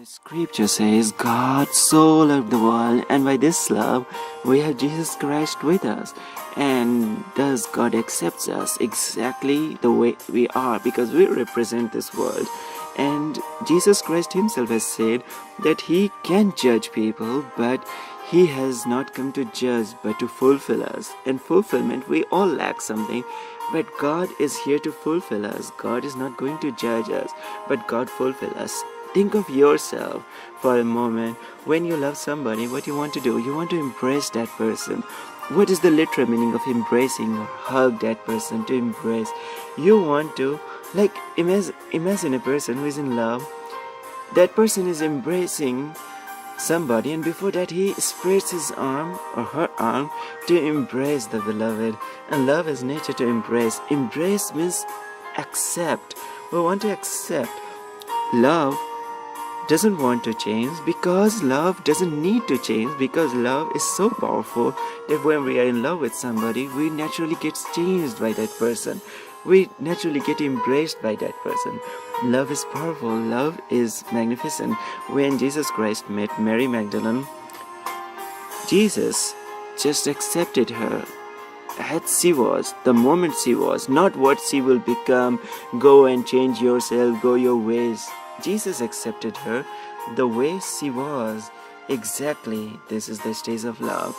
Scripture says God so loved the world, and by this love we have Jesus Christ with us. And thus God accepts us exactly the way we are, because we represent this world. And Jesus Christ himself has said that he can judge people, but he has not come to judge but to fulfill us. And fulfillment, we all lack something, but God is here to fulfill us. God is not going to judge us, but God fulfill us. Think of yourself for a moment. When you love somebody, what you want to do? You want to embrace that person. What is the literal meaning of embracing or hug that person? To embrace, you want to, like, imagine a person who is in love. That person is embracing somebody, and before that he spreads his arm or her arm to embrace the beloved. And love is nature to embrace. Embrace means accept. We want to accept. Love doesn't want to change, because love doesn't need to change, because love is so powerful that when we are in love with somebody, we naturally get changed by that person. We naturally get embraced by that person. Love is powerful. Love is magnificent. When Jesus Christ met Mary Magdalene, Jesus just accepted her as she was, the moment she was, not what she will become. Go and change yourself, go your ways. Jesus accepted her the way she was. Exactly, this is the stage of love.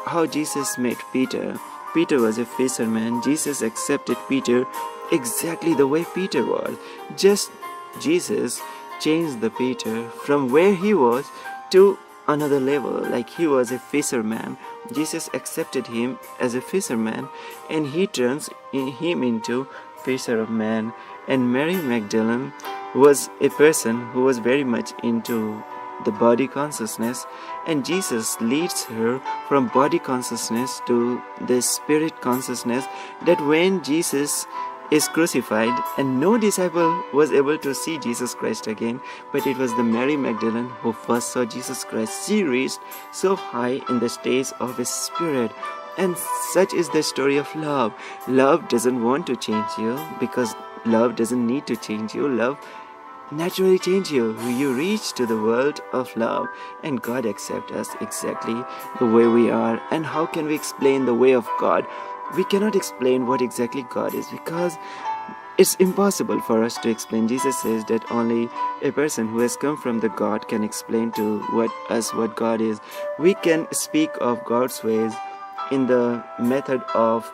How Jesus met Peter. Peter was a fisherman. Jesus accepted Peter exactly the way Peter was. Just Jesus changed the Peter from where he was to another level. Like he was a fisherman, Jesus accepted him as a fisherman, and he turns him into fisher of men. And Mary Magdalene was a person who was very much into the body consciousness, and Jesus leads her from body consciousness to the spirit consciousness, that when Jesus is crucified, and no disciple was able to see Jesus Christ again, but it was the Mary Magdalene who first saw Jesus Christ. She reached so high in the stage of a spirit. And such is the story of love. Love doesn't want to change you, because love doesn't need to change you. Love naturally change you. You reach to the world of love, and God accepts us exactly the way we are. And how can we explain the way of God? We cannot explain what exactly God is, because it's impossible for us to explain. Jesus says that only a person who has come from the God can explain to us what God is. We can speak of God's ways in the method of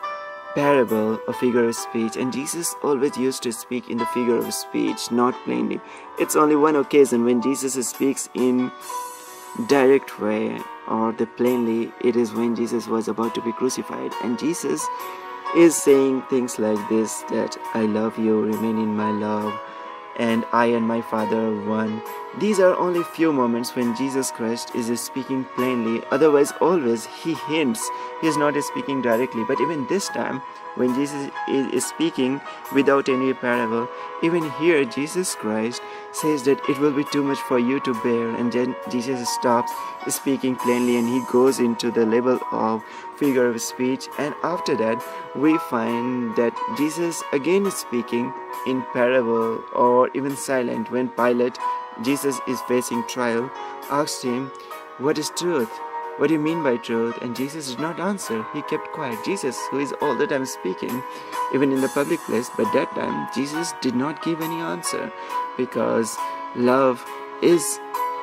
parable or figure of speech, and Jesus always used to speak in the figure of speech, not plainly. It's only one occasion when Jesus speaks in direct way or the plainly. It is when Jesus was about to be crucified, and Jesus is saying things like this, that I love you, remain in my love, and I and my Father are one. These are only few moments when Jesus Christ is speaking plainly. Otherwise, always he hints. He is not speaking directly. But even this time, when Jesus is speaking without any parable, even here Jesus Christ says that it will be too much for you to bear. And then Jesus stops speaking plainly, and he goes into the level of figure of speech. And after that, we find that Jesus again is speaking in parable or even silent. When Pilate, Jesus is facing trial, asked him, what is truth? What do you mean by truth? And Jesus did not answer. He kept quiet. Jesus, who is all the time speaking, even in the public place, but that time Jesus did not give any answer, because love is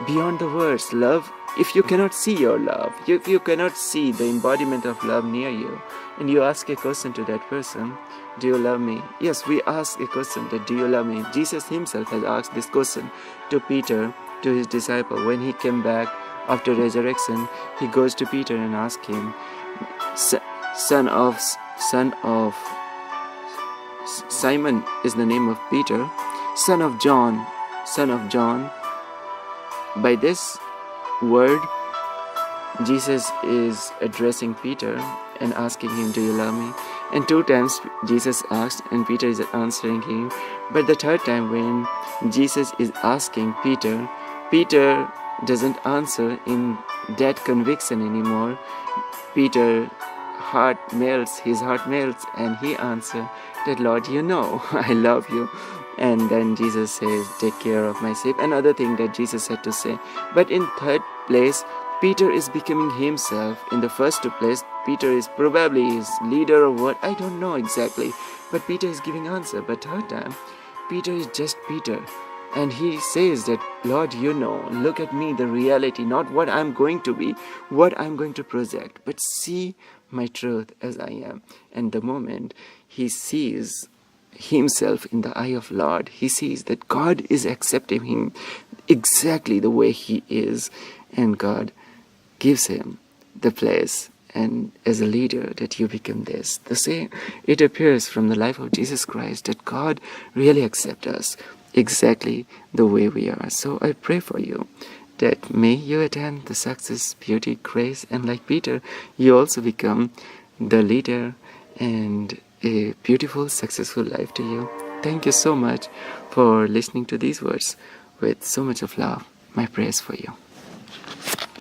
beyond the words. Love, if you cannot see your love, if you cannot see the embodiment of love near you, and you ask a question to that person, do you love me? Yes, we ask a question that, do you love me? Jesus himself has asked this question to Peter, to his disciple. When he came back after resurrection, he goes to Peter and asks him, son of Simon is the name of Peter, son of John. By this word, Jesus is addressing Peter and asking him, do you love me? And 2 times Jesus asked, and Peter is answering him. But the 3rd time, when Jesus is asking Peter, Peter doesn't answer in that conviction anymore. His heart melts, and he answers that, Lord, you know I love you. And then Jesus says, take care of my sheep. Another thing that Jesus had to say. But in third place, Peter is becoming himself. In the first place, Peter is probably his leader or what, I don't know exactly. But Peter is giving answer. But third time, Peter is just Peter. And he says that, Lord, you know, look at me, the reality, not what I'm going to be, what I'm going to project, but see my truth as I am. And the moment he sees himself in the eye of Lord, he sees that God is accepting him exactly the way he is, and God gives him the place and as a leader that you become this. The same, it appears from the life of Jesus Christ that God really accepts us exactly the way we are. So I pray for you that may you attain the success, beauty, grace, and like Peter, you also become the leader and a beautiful, successful life to you. Thank you so much for listening to these words with so much of love. My prayers for you.